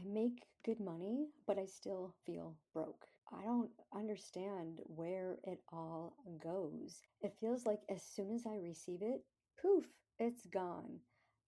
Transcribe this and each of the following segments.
make good money, but I still feel broke. I don't understand where it all goes. It feels like as soon as I receive it, poof, it's gone.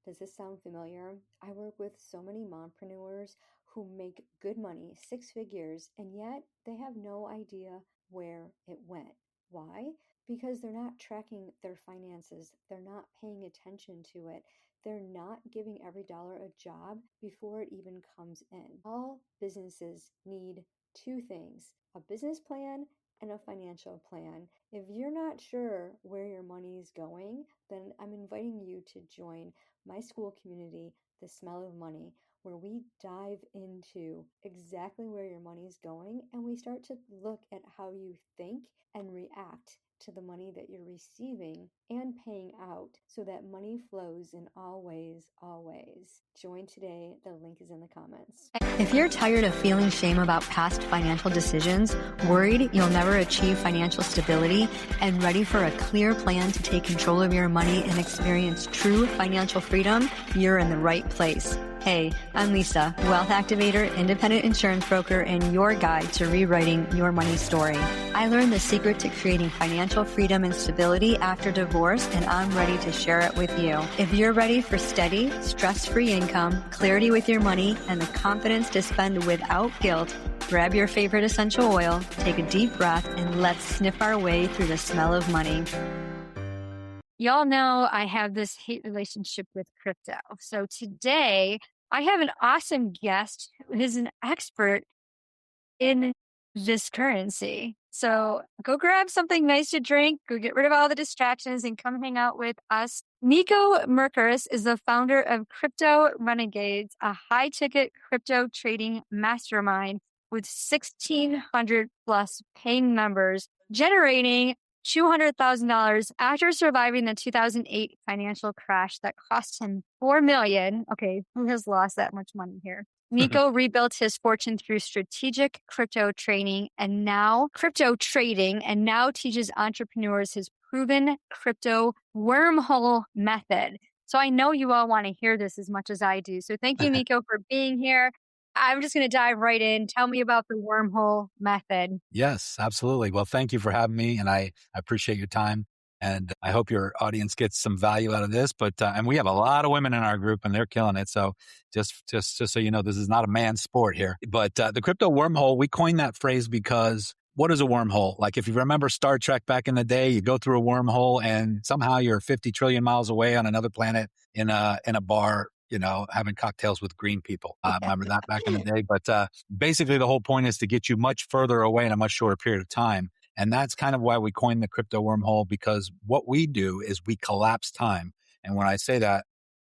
Does this sound familiar? I work with so many mompreneurs who make good money, six figures, and yet they have no idea where it went. Why? Because they're not tracking their finances, they're not paying attention to it. They're not giving every dollar a job before it even comes in. All businesses need two things: a business plan and a financial plan. If you're not sure where your money is going, then I'm inviting you to join my school community, The Smell of Money, where we dive into exactly where your money is going and we start to look at how you think and react to the money that you're receiving and paying out so that money flows in all ways, always. Join today. The link is in the comments. If you're tired of feeling shame about past financial decisions, worried you'll never achieve financial stability, and ready for a clear plan to take control of your money and experience true financial freedom, you're in the right place. Hey, I'm Lisa, wealth activator, independent insurance broker, and your guide to rewriting your money story. I learned the secret to creating financial freedom and stability after divorce, and I'm ready to share it with you. If you're ready for steady, stress-free income, clarity with your money, and the confidence to spend without guilt, grab your favorite essential oil, take a deep breath, and let's sniff our way through the smell of money. Y'all know I have this hate relationship with crypto. So today I have an awesome guest who is an expert in this currency. So go grab something nice to drink, go get rid of all the distractions and come hang out with us. Niko Mercuris is the founder of Crypto Renegades, a high ticket crypto trading mastermind with 1,600 plus paying members, generating $200,000 after surviving the 2008 financial crash that cost him $4 million. Okay, who has lost that much money here? Niko rebuilt his fortune through strategic crypto trading and now teaches entrepreneurs his proven crypto wormhole method. So I know you all want to hear this as much as I do. So thank you, Niko, for being here. I'm just going to dive right in. Tell me about the wormhole method. Yes, absolutely. Well, thank you for having me, and I appreciate your time. And I hope your audience gets some value out of this. But and we have a lot of women in our group, and they're killing it. So just so you know, this is not a man's sport here. But the crypto wormhole, we coined that phrase because what is a wormhole? Like if you remember Star Trek back in the day, you go through a wormhole, and somehow you're 50 trillion miles away on another planet in a bar, you know, having cocktails with green people. Remember that back in the day? But basically the whole point is to get you much further away in a much shorter period of time. And that's kind of why we coined the crypto wormhole, because what we do is we collapse time. And when I say that,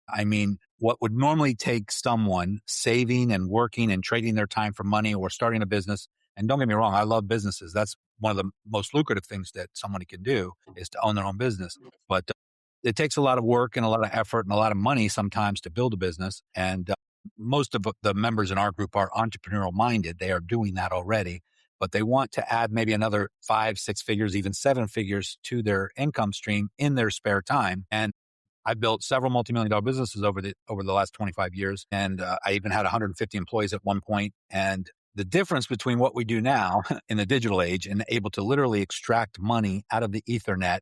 I mean, what would normally take someone saving and working and trading their time for money or starting a business. And don't get me wrong, I love businesses. That's one of the most lucrative things that somebody can do is to own their own business. But it takes a lot of work and a lot of effort and a lot of money sometimes to build a business. And most of the members in our group are entrepreneurial minded. They are doing that already, but they want to add maybe another 5, 6 figures, even 7 figures to their income stream in their spare time. And I built several multi-million-dollar businesses over the last 25 years. And I even had 150 employees at one point. And the difference between what we do now in the digital age and able to literally extract money out of the Ethernet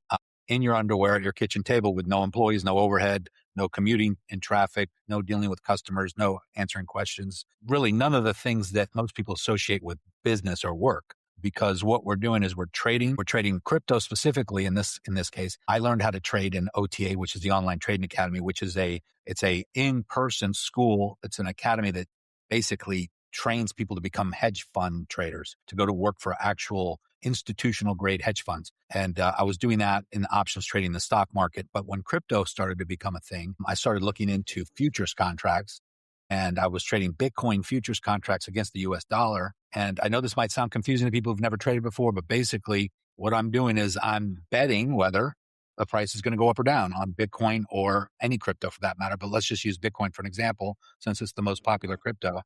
in your underwear at your kitchen table with no employees, no overhead, no commuting in traffic, no dealing with customers, no answering questions, really none of the things that most people associate with business or work. Because what we're doing is we're trading crypto specifically in this case. I learned how to trade in OTA, which is the Online Trading Academy, which is it's a in-person school. It's an academy that basically trains people to become hedge fund traders, to go to work for actual institutional grade hedge funds. And I was doing that in options trading in the stock market. But when crypto started to become a thing, I started looking into futures contracts, and I was trading Bitcoin futures contracts against the US dollar. And I know this might sound confusing to people who've never traded before, but basically what I'm doing is I'm betting whether the price is going to go up or down on Bitcoin or any crypto for that matter. But let's just use Bitcoin for an example, since it's the most popular crypto.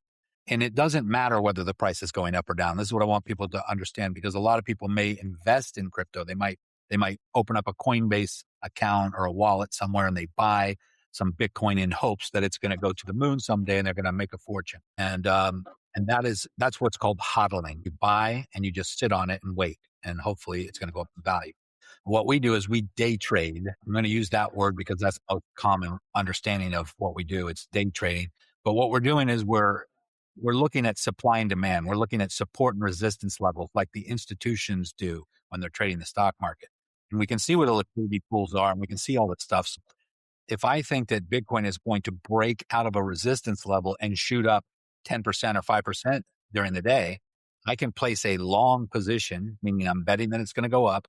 And it doesn't matter whether the price is going up or down. This is what I want people to understand, because a lot of people may invest in crypto. They might open up a Coinbase account or a wallet somewhere and they buy some Bitcoin in hopes that it's going to go to the moon someday and they're going to make a fortune. And that's what's called hodling. You buy and you just sit on it and wait, and hopefully it's going to go up in value. What we do is we day trade. I'm going to use that word because that's a common understanding of what we do. It's day trading. But what we're doing is we're looking at supply and demand. We're looking at support and resistance levels like the institutions do when they're trading the stock market. And we can see what the liquidity pools are, and we can see all that stuff. So if I think that Bitcoin is going to break out of a resistance level and shoot up 10% or 5% during the day, I can place a long position, meaning I'm betting that it's going to go up,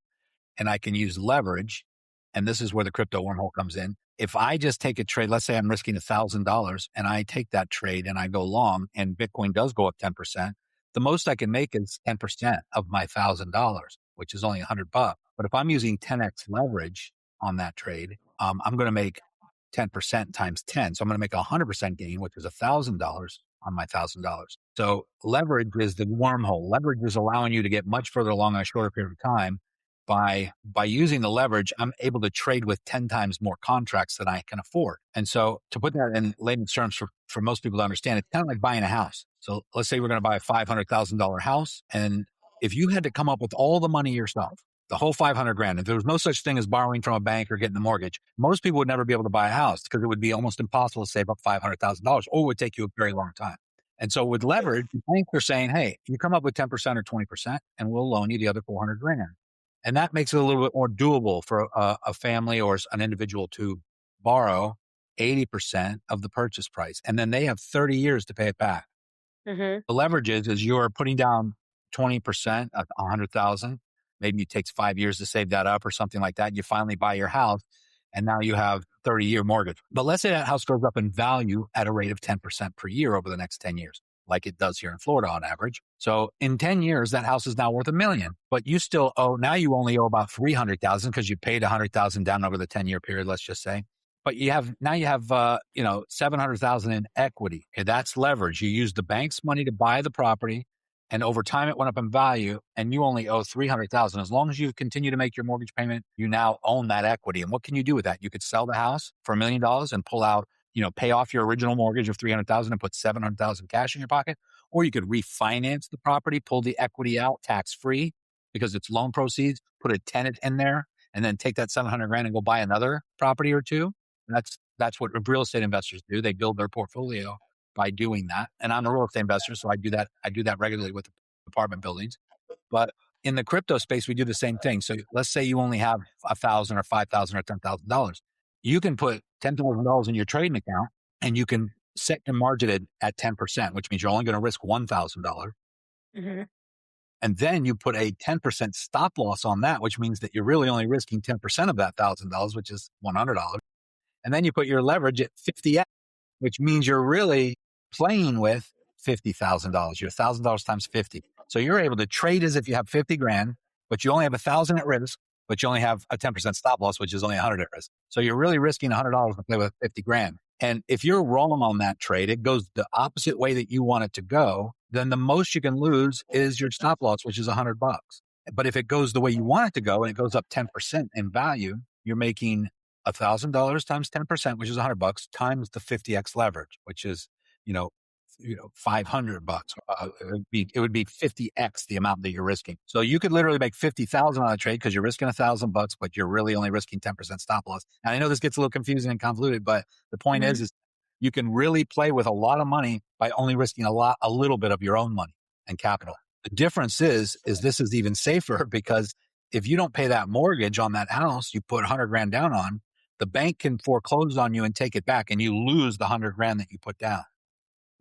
and I can use leverage. And this is where the crypto wormhole comes in. If I just take a trade, let's say I'm risking $1,000 and I take that trade and I go long and Bitcoin does go up 10%, the most I can make is 10% of my $1,000, which is only $100. But if I'm using 10x leverage on that trade, I'm going to make 10% times 10. So I'm going to make 100% gain, which is $1,000 on my $1,000. So leverage is the wormhole. Leverage is allowing you to get much further along in a shorter period of time. By using the leverage, I'm able to trade with 10 times more contracts than I can afford. And so to put that in layman's terms for most people to understand, it's kind of like buying a house. So let's say we're going to buy a $500,000 house. And if you had to come up with all the money yourself, the whole 500 grand, if there was no such thing as borrowing from a bank or getting a mortgage, most people would never be able to buy a house because it would be almost impossible to save up $500,000, or it would take you a very long time. And so with leverage, the banks are saying, hey, you come up with 10% or 20% and we'll loan you the other 400 grand. And that makes it a little bit more doable for a family or an individual to borrow 80% of the purchase price. And then they have 30 years to pay it back. Mm-hmm. The leverage is you're putting down 20% of 100,000. Maybe it takes 5 years to save that up or something like that. You finally buy your house and now you have 30-year mortgage. But let's say that house goes up in value at a rate of 10% per year over the next 10 years, like it does here in Florida on average. So in 10 years, that house is now worth $1 million, but you still owe, now you only owe about 300,000 because you paid 100,000 down over the 10-year period, let's just say. But you have 700,000 in equity. Okay, that's leverage. You use the bank's money to buy the property, and over time it went up in value, and you only owe 300,000. As long as you continue to make your mortgage payment, you now own that equity. And what can you do with that? You could sell the house for $1 million and pull out, pay off your original mortgage of 300,000 and put 700,000 cash in your pocket. Or you could refinance the property, pull the equity out tax free because it's loan proceeds, put a tenant in there, and then take that 700 grand and go buy another property or two. That's what real estate investors do. They build their portfolio by doing that. And I'm a real estate investor, so I do that regularly with apartment buildings. But in the crypto space, we do the same thing. So let's say you only have $1,000 or $5,000 or $10,000. You can put $10,000 in your trading account and you can set your margin at 10%, which means you're only going to risk $1,000. Mm-hmm. And then you put a 10% stop loss on that, which means that you're really only risking 10% of that $1,000, which is $100. And then you put your leverage at 50x, which means you're really playing with $50,000. You're $1,000 times 50. So you're able to trade as if you have 50 grand, but you only have 1,000 at risk, but you only have a 10% stop loss, which is only 100 at risk. So you're really risking $100 to play with 50 grand. And if you're wrong on that trade, it goes the opposite way that you want it to go, then the most you can lose is your stop loss, which is $100. But if it goes the way you want it to go and it goes up 10% in value, you're making $1,000 times 10%, which is $100 times the 50x leverage, which is, $500. It would be 50x the amount that you're risking. So you could literally make 50,000 on a trade because you're risking $1,000, but you're really only risking 10% stop loss. And I know this gets a little confusing and convoluted, but the point is you can really play with a lot of money by only risking a little bit of your own money and capital. The difference is this is even safer because if you don't pay that mortgage on that house you put 100 grand down on, the bank can foreclose on you and take it back, and you lose the 100 grand that you put down.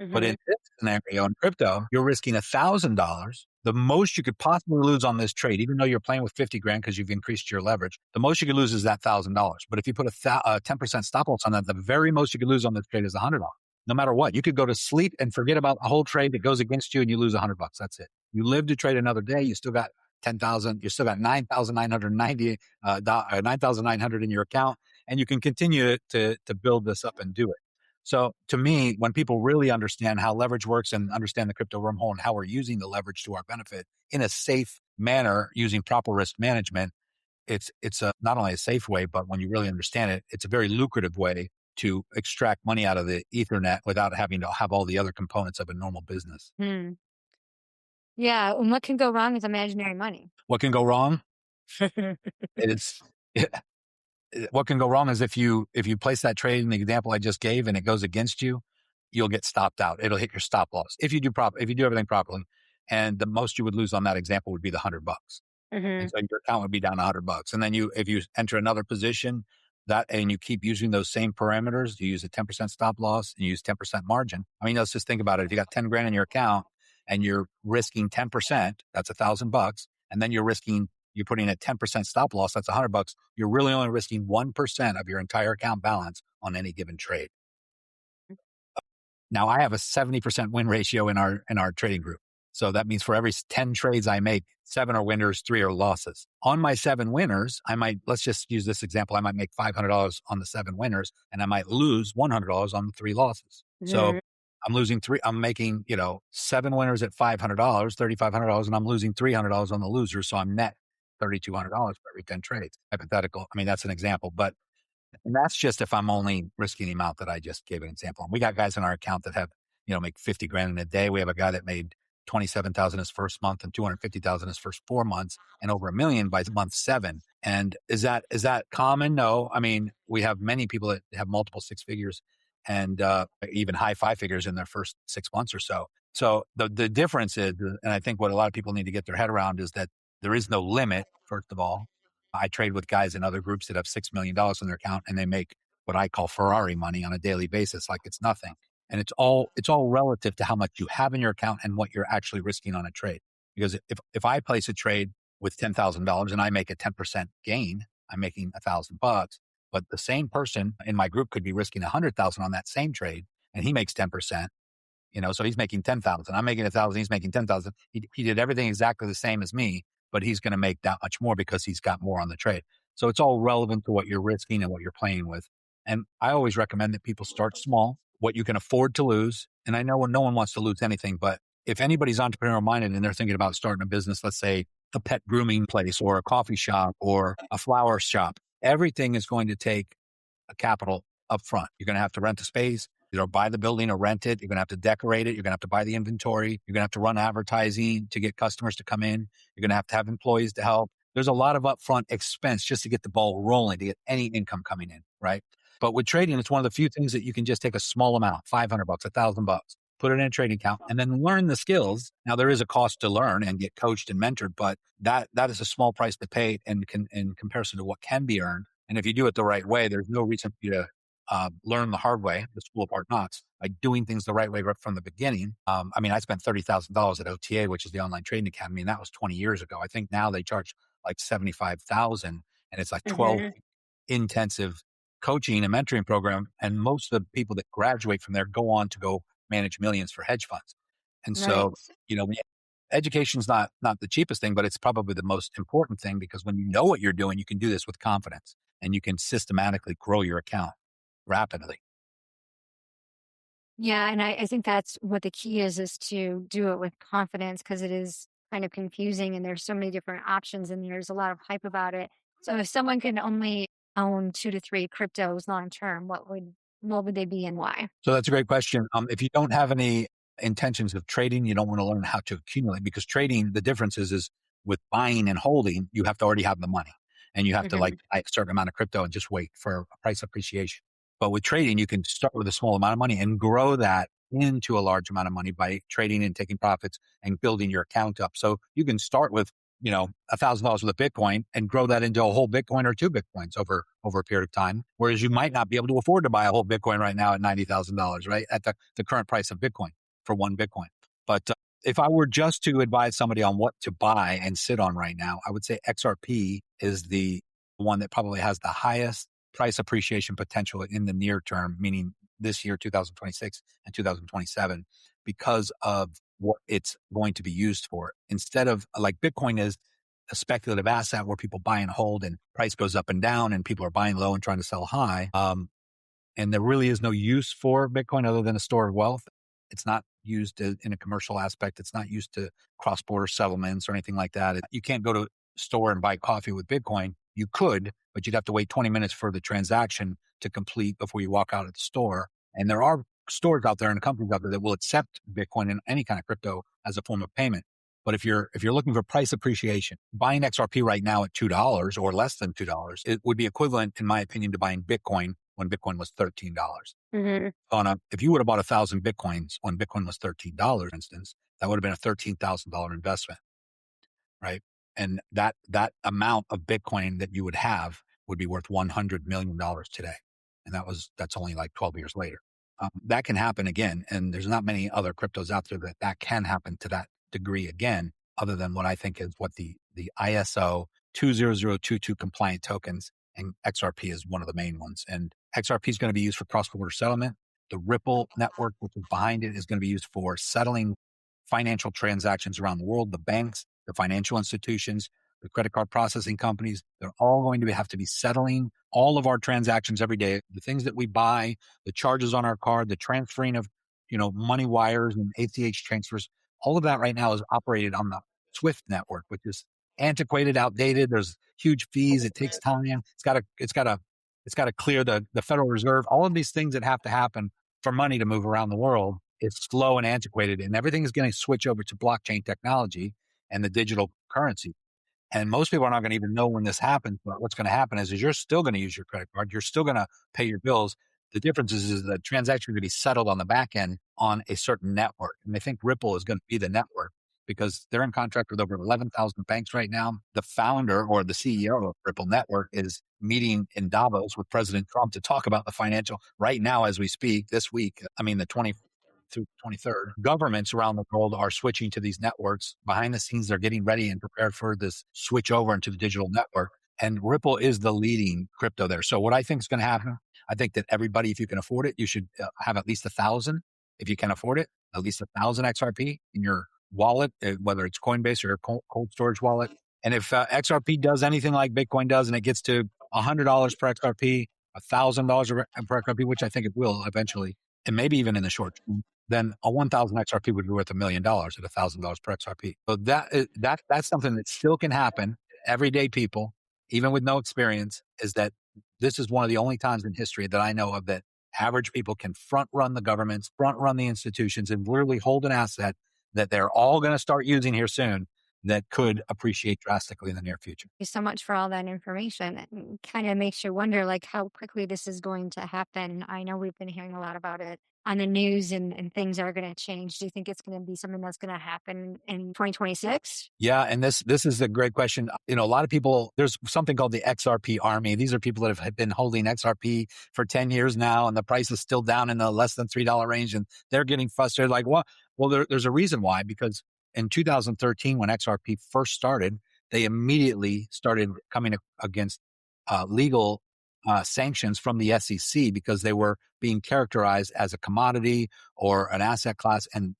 Mm-hmm. But in this scenario in crypto, you're risking $1,000. The most you could possibly lose on this trade, even though you're playing with 50 grand because you've increased your leverage, the most you could lose is that $1,000. But if you put a 10% stop loss on that, the very most you could lose on this trade is $100. No matter what, you could go to sleep and forget about a whole trade that goes against you and you lose $100. That's it. You live to trade another day. You still got 10,000. You still got 9,990, 9,900 in your account, and you can continue to build this up and do it. So to me, when people really understand how leverage works and understand the crypto wormhole and how we're using the leverage to our benefit in a safe manner using proper risk management, it's not only a safe way, but when you really understand it, it's a very lucrative way to extract money out of the Ethernet without having to have all the other components of a normal business. Hmm. Yeah. And what can go wrong with imaginary money? What can go wrong? It's what can go wrong is if you place that trade in the example I just gave and it goes against you, you'll get stopped out. It'll hit your stop loss if you do everything properly. And the most you would lose on that example would be the $100. And Hmm. so your account would be down $100. And then if you enter another position and you keep using those same parameters, you use a 10% stop loss and you use 10% margin. I mean, let's just think about it. If you got 10 grand in your account and you're risking 10%, that's $1,000. And then you're putting a 10% stop loss, that's $100. You're really only risking 1% of your entire account balance on any given trade. Now I have a 70% win ratio in our trading group. So that means for every 10 trades I make, 7 are winners, 3 are losses. On my 7 winners, let's just use this example. I might make $500 on the 7 winners and I might lose $100 on the 3 losses. So I'm making, 7 winners at $500, $3,500, and I'm losing $300 on the losers. So I'm net $3,200 for every 10 trades. Hypothetical. I mean, that's an example, and that's just if I'm only risking the amount that I just gave an example. And we got guys in our account that have, make 50 grand in a day. We have a guy that made 27,000 his first month and 250,000 his first 4 months and over $1 million by month 7. And is that common? No. I mean, we have many people that have multiple 6 figures and even high 5 figures in their first 6 months or so. So the difference is, and I think what a lot of people need to get their head around is that there is no limit, first of all. I trade with guys in other groups that have $6 million in their account and they make what I call Ferrari money on a daily basis, like it's nothing. And it's all relative to how much you have in your account and what you're actually risking on a trade. Because if I place a trade with $10,000 and I make a 10% gain, I'm making $1,000. But the same person in my group could be risking 100,000 on that same trade and he makes 10%. So he's making 10,000. I'm making 1,000. He's making 10,000. He did everything exactly the same as me, but he's going to make that much more because he's got more on the trade. So it's all relevant to what you're risking and what you're playing with. And I always recommend that people start small, what you can afford to lose. And I know no one wants to lose anything, but if anybody's entrepreneurial minded and they're thinking about starting a business, let's say a pet grooming place or a coffee shop or a flower shop, everything is going to take a capital up front. You're going to have to rent a space, buy the building or rent it. You're going to have to decorate it. You're going to have to buy the inventory. You're going to have to run advertising to get customers to come in. You're going to have employees to help. There's a lot of upfront expense just to get the ball rolling, to get any income coming in, right? But with trading, it's one of the few things that you can just take a small amount, $500, $1,000, put it in a trading account and then learn the skills. Now there is a cost to learn and get coached and mentored, but that is a small price to pay in comparison to what can be earned. And if you do it the right way, there's no reason for you to learn the hard way, the school of hard knocks, by doing things the right way right from the beginning. I spent $30,000 at OTA, which is the online trading academy, and that was 20 years ago. I think now they charge like $75,000, and it's like 12 intensive coaching and mentoring program. And most of the people that graduate from there go on to go manage millions for hedge funds. And so, education's not the cheapest thing, but it's probably the most important thing, because when you know what you're doing, you can do this with confidence and you can systematically grow your account rapidly. Yeah. And I think that's what the key is to do it with confidence, because it is kind of confusing and there's so many different options and there's a lot of hype about it. So if someone can only own 2 to 3 cryptos long term, what would they be and why? So that's a great question. If you don't have any intentions of trading, you don't want to learn how to accumulate, because trading, the difference is with buying and holding, you have to already have the money and you have to buy a certain amount of crypto and just wait for a price appreciation. But with trading, you can start with a small amount of money and grow that into a large amount of money by trading and taking profits and building your account up. So you can start with, $1,000 with a Bitcoin and grow that into a whole Bitcoin or 2 Bitcoins over a period of time. Whereas you might not be able to afford to buy a whole Bitcoin right now at $90,000, right? At the current price of Bitcoin for 1 Bitcoin. But if I were just to advise somebody on what to buy and sit on right now, I would say XRP is the one that probably has the highest price appreciation potential in the near term, meaning this year, 2026 and 2027, because of what it's going to be used for. Instead of, like, Bitcoin is a speculative asset where people buy and hold and price goes up and down and people are buying low and trying to sell high. And there really is no use for Bitcoin other than a store of wealth. It's not used in a commercial aspect. It's not used to cross-border settlements or anything like that. You can't go to a store and buy coffee with Bitcoin You could, but you'd have to wait 20 minutes for the transaction to complete before you walk out of the store. And there are stores out there and companies out there that will accept Bitcoin and any kind of crypto as a form of payment. But if you're looking for price appreciation, buying XRP right now at $2 or less than $2, it would be equivalent, in my opinion, to buying Bitcoin when Bitcoin was $13. If you would have bought 1,000 Bitcoins when Bitcoin was $13, for instance, that would have been a $13,000 investment, right? And that amount of Bitcoin that you would have would be worth $100 million today. And that's only like 12 years later. That can happen again. And there's not many other cryptos out there that can happen to that degree again, other than what I think is what the ISO 20022 compliant tokens, and XRP is one of the main ones. And XRP is going to be used for cross-border settlement. The Ripple network, which is behind it, is going to be used for settling financial transactions around the world. The banks, the financial institutions, the credit card processing companies, they're all going to have to be settling all of our transactions every day. The things that we buy, the charges on our card, the transferring of, money wires and ACH transfers, all of that right now is operated on the Swift network, which is antiquated, outdated. There's huge fees. It takes time. It's got to clear the Federal Reserve. All of these things that have to happen for money to move around the world is slow and antiquated, and everything is going to switch over to blockchain technology and the digital currency. And most people are not going to even know when this happens, but what's going to happen is you're still going to use your credit card. You're still going to pay your bills. The difference is the transaction going to be settled on the back end on a certain network. And they think Ripple is going to be the network because they're in contract with over 11,000 banks right now. The founder or the CEO of Ripple Network is meeting in Davos with President Trump to talk about the financial right now as we speak this week. I mean, the 20th through 23rd. Governments around the world are switching to these networks. Behind the scenes, they're getting ready and prepared for this switch over into the digital network. And Ripple is the leading crypto there. So what I think is going to happen, I think that everybody, if you can afford it, you should have at least 1,000. If you can afford it, at least 1,000 XRP in your wallet, whether it's Coinbase or a cold storage wallet. And if XRP does anything like Bitcoin does, and it gets to $100 per XRP, $1,000 per XRP, which I think it will eventually, and maybe even in the short term, then a 1,000 XRP would be worth $1 million at $1,000 per XRP. So that's something that still can happen. Everyday people, even with no experience, is that this is one of the only times in history that I know of that average people can front run the governments, front run the institutions, and literally hold an asset that they're all going to start using here soon that could appreciate drastically in the near future. Thank you so much for all that information. It kind of makes you wonder how quickly this is going to happen. I know we've been hearing a lot about it on the news and things are going to change. Do you think it's going to be something that's going to happen in 2026? Yeah. And this is a great question. A lot of people, there's something called the XRP army. These are people that have been holding XRP for 10 years now, and the price is still down in the less than $3 range. And they're getting frustrated. Like, what? Well, there's a reason why, because in 2013, when XRP first started, they immediately started coming against legal sanctions from the SEC because they were being characterized as a commodity or an asset class. And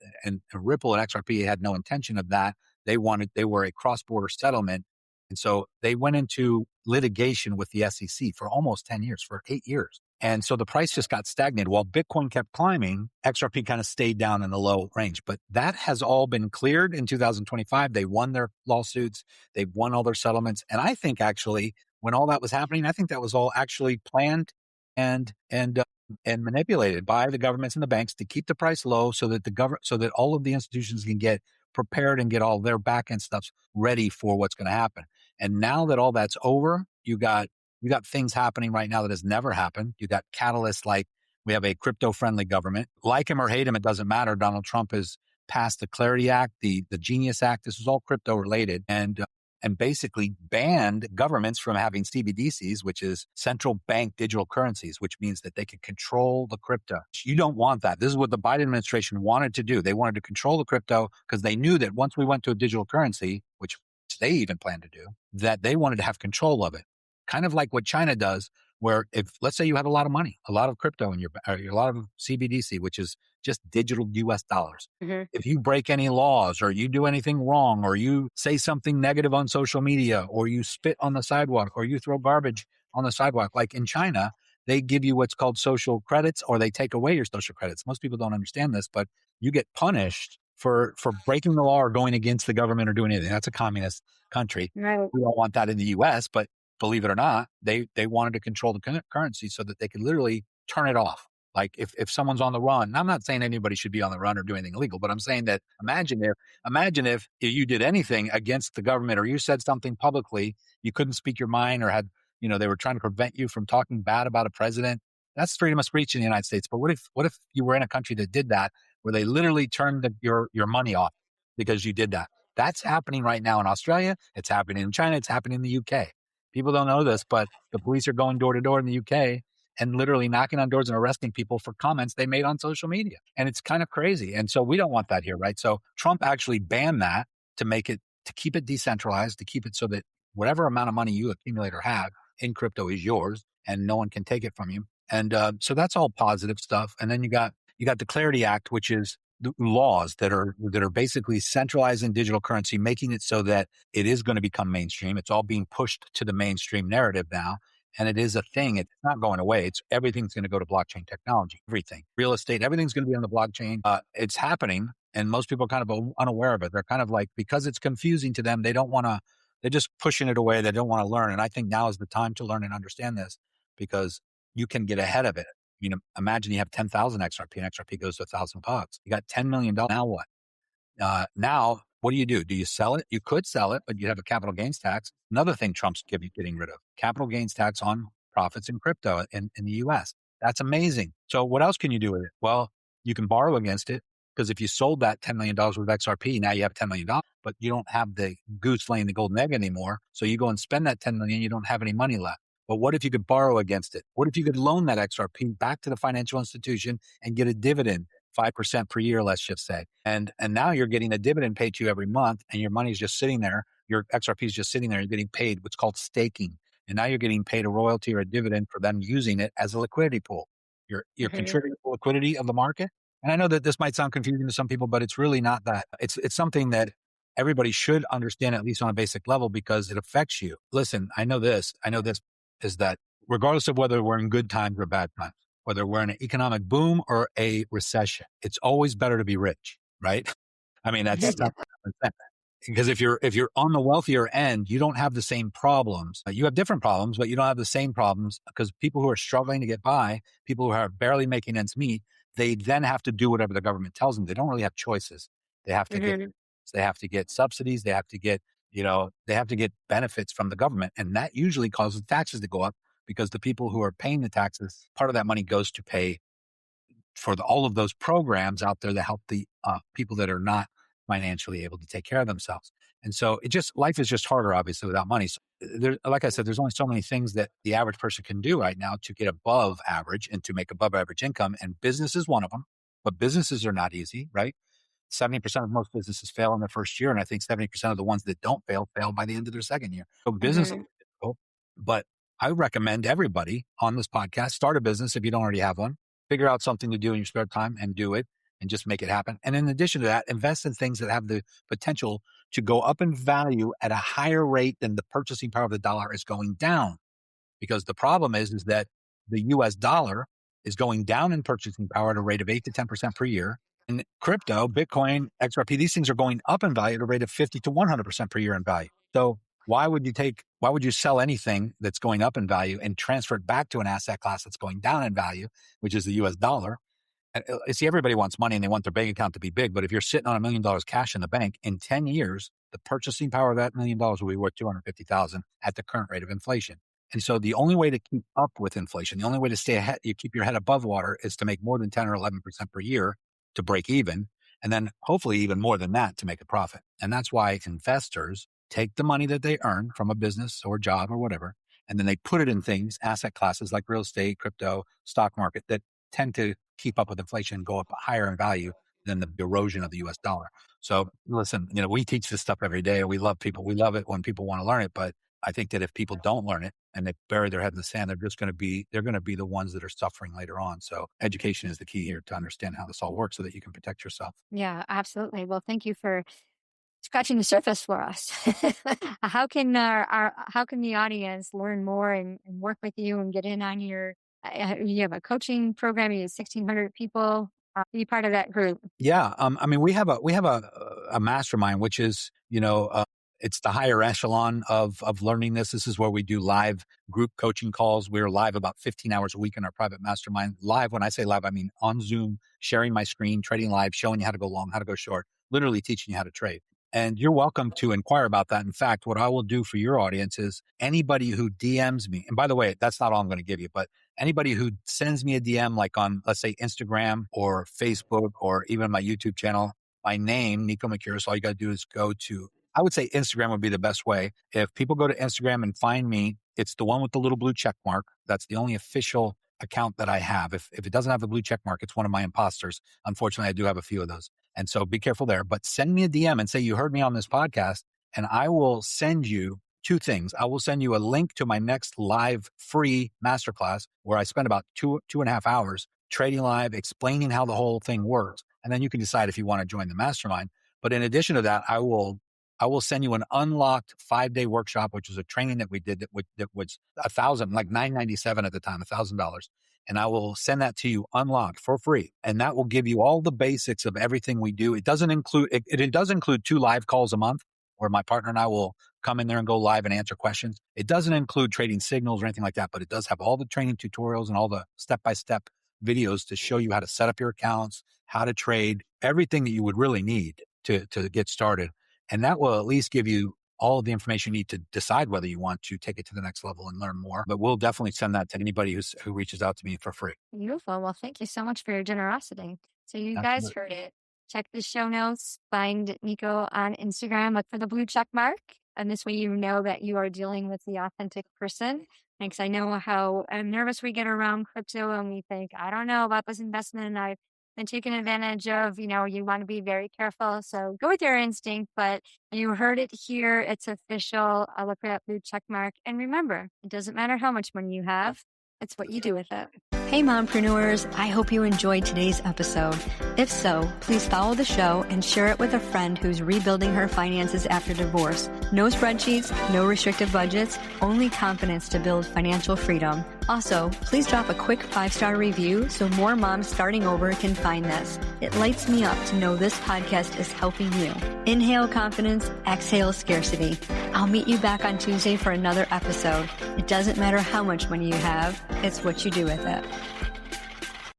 Ripple and XRP had no intention of that. They were a cross-border settlement. And so they went into litigation with the SEC for almost 10 years, for 8 years. And so the price just got stagnated. While Bitcoin kept climbing, XRP kind of stayed down in the low range. But that has all been cleared in 2025. They won their lawsuits. They've won all their settlements. And I think actually, when all that was happening, I think that was all actually planned and manipulated by the governments and the banks to keep the price low so that all of the institutions can get prepared and get all their back end stuff ready for what's going to happen. And now that all that's over, you got things happening right now that has never happened. You got catalysts like we have a crypto-friendly government. Like him or hate him, it doesn't matter. Donald Trump has passed the Clarity Act, the Genius Act. This is all crypto related. And basically banned governments from having CBDCs, which is central bank digital currencies, which means that they can control the crypto. You don't want that. This is what the Biden administration wanted to do. They wanted to control the crypto because they knew that once we went to a digital currency, which they even plan to do, that they wanted to have control of it. Kind of like what China does, where if, let's say you have a lot of money, a lot of crypto in a lot of CBDC, which is just digital US dollars. Mm-hmm. If you break any laws or you do anything wrong or you say something negative on social media or you spit on the sidewalk or you throw garbage on the sidewalk, like in China, they give you what's called social credits or they take away your social credits. Most people don't understand this, but you get punished for breaking the law or going against the government or doing anything. That's a communist country. Right. We don't want that in the US, but believe it or not, they wanted to control the currency so that they could literally turn it off. Like if someone's on the run, I'm not saying anybody should be on the run or do anything illegal, but I'm saying that imagine if you did anything against the government or you said something publicly, you couldn't speak your mind or had, they were trying to prevent you from talking bad about a president. That's freedom of speech in the United States. But what if you were in a country that did that, where they literally turned your money off because you did that? That's happening right now in Australia. It's happening in China. It's happening in the UK. People don't know this, but the police are going door to door in the UK and literally knocking on doors and arresting people for comments they made on social media. And it's kind of crazy. And so we don't want that here, right? So Trump actually banned that to keep it decentralized, to keep it so that whatever amount of money you accumulate or have in crypto is yours and no one can take it from you. And so that's all positive stuff. And then you got the Clarity Act, which is the laws that are basically centralizing digital currency, making it so that it is going to become mainstream. It's all being pushed to the mainstream narrative now. And it is a thing. It's not going away. Everything's going to go to blockchain technology. Everything, real estate, everything's going to be on the blockchain. It's happening, and most people are kind of unaware of it. They're kind of like, because it's confusing to them, they don't want to. They're just pushing it away. They don't want to learn. And I think now is the time to learn and understand this, because you can get ahead of it. Imagine you have 10,000 XRP, and XRP goes to $1,000. You got $10 million. Now what? Now, what do? Do you sell it? You could sell it, but you'd have a capital gains tax. Another thing Trump's getting rid of, capital gains tax on profits in crypto in the US. That's amazing. So what else can you do with it? Well, you can borrow against it, because if you sold that $10 million worth of XRP, now you have $10 million, but you don't have the goose laying the golden egg anymore. So you go and spend that $10 million, you don't have any money left. But what if you could borrow against it? What if you could loan that XRP back to the financial institution and get a dividend, 5% per year, let's just say. And now you're getting a dividend paid to you every month, and your money's just sitting there. Your XRP is just sitting there. You're getting paid what's called staking. And now you're getting paid a royalty or a dividend for them using it as a liquidity pool. You're contributing to the liquidity of the market. And I know that this might sound confusing to some people, but it's really not that. It's something that everybody should understand, at least on a basic level, because it affects you. Listen, I know this is that regardless of whether we're in good times or bad times, whether we're in an economic boom or a recession, it's always better to be rich, right? I mean, that's because if you're on the wealthier end, you don't have the same problems. You have different problems, but you don't have the same problems, because people who are struggling to get by, people who are barely making ends meet, they then have to do whatever the government tells them. They don't really have choices. They have to get subsidies. They have to get benefits from the government. And that usually causes taxes to go up, because the people who are paying the taxes, part of that money goes to pay for all of those programs out there that help the people that are not financially able to take care of themselves. And so life is just harder, obviously, without money. So like I said, there's only so many things that the average person can do right now to get above average and to make above average income. And business is one of them, but businesses are not easy, right? 70% of most businesses fail in their first year. And I think 70% of the ones that don't fail by the end of their second year. So business is difficult, but I recommend everybody on this podcast, start a business if you don't already have one, figure out something to do in your spare time and do it and just make it happen. And in addition to that, invest in things that have the potential to go up in value at a higher rate than the purchasing power of the dollar is going down. Because the problem is that the US dollar is going down in purchasing power at a rate of 8 to 10% per year. And crypto, Bitcoin, XRP, these things are going up in value at a rate of 50 to 100% per year in value. So why would you sell anything that's going up in value and transfer it back to an asset class that's going down in value, which is the US dollar? And see, everybody wants money and they want their bank account to be big. But if you're sitting on $1 million cash in the bank, in 10 years, the purchasing power of that $1 million will be worth $250,000 at the current rate of inflation. And so the only way to keep up with inflation, the only way to stay ahead, you keep your head above water, is to make more than 10 or 11% per year to break even. And then hopefully even more than that to make a profit. And that's why investors take the money that they earn from a business or job or whatever, and then they put it in things, asset classes like real estate, crypto, stock market, that tend to keep up with inflation and go up higher in value than the erosion of the US dollar. So listen, we teach this stuff every day. We love it when people want to learn it. But I think that if people don't learn it and they bury their head in the sand, they're going to be the ones that are suffering later on. So education is the key here to understand how this all works so that you can protect yourself. Yeah, absolutely. Well, thank you for scratching the surface for us. How can the audience learn more and work with you and get in on your? You have a coaching program. You have 1,600 people. Be part of that group. Yeah, I mean, we have a mastermind, which is it's the higher echelon of learning this. This is where we do live group coaching calls. We're live about 15 hours a week in our private mastermind. Live, when I say live, I mean on Zoom, sharing my screen, trading live, showing you how to go long, how to go short, literally teaching you how to trade. And you're welcome to inquire about that. In fact, what I will do for your audience is anybody who DMs me, and by the way, that's not all I'm going to give you, but anybody who sends me a DM, like on, let's say, Instagram or Facebook or even my YouTube channel, my name, Niko Mercuris, all you got to do is go to, I would say Instagram would be the best way. If people go to Instagram and find me, it's the one with the little blue check mark. That's the only official account that I have. If it doesn't have a blue check mark, it's one of my imposters. Unfortunately, I do have a few of those. And so be careful there, but send me a DM and say you heard me on this podcast, and I will send you two things. I will send you a link to my next live free masterclass where I spend about 2.5 hours trading live, explaining how the whole thing works. And then you can decide if you want to join the mastermind. But in addition to that, I will send you an unlocked 5-day workshop, which was a training that we did that was $1,000, like $997 at the time, $1,000. And I will send that to you unlocked for free. And that will give you all the basics of everything we do. It doesn't include, it does include 2 live calls a month where my partner and I will come in there and go live and answer questions. It doesn't include trading signals or anything like that, but it does have all the training tutorials and all the step-by-step videos to show you how to set up your accounts, how to trade, everything that you would really need to get started. And that will at least give you all of the information you need to decide whether you want to take it to the next level and learn more. But we'll definitely send that to anybody who reaches out to me for free. Beautiful. Well, thank you so much for your generosity. So you guys Absolutely. heard it. Check the show notes. Find Niko on Instagram. Look for the blue check mark. And this way you know that you are dealing with the authentic person. Because I know how nervous we get around crypto and we think, I don't know about this investment and I've been taken advantage of. You want to be very careful. So go with your instinct. But you heard it here. It's official. I'll look for that blue check mark. And remember, it doesn't matter how much money you have. It's what you do with it. Hey, mompreneurs, I hope you enjoyed today's episode. If so, please follow the show and share it with a friend who's rebuilding her finances after divorce. No spreadsheets, no restrictive budgets, only confidence to build financial freedom. Also, please drop a quick 5-star review so more moms starting over can find this. It lights me up to know this podcast is helping you. Inhale confidence, exhale scarcity. I'll meet you back on Tuesday for another episode. It doesn't matter how much money you have, it's what you do with it.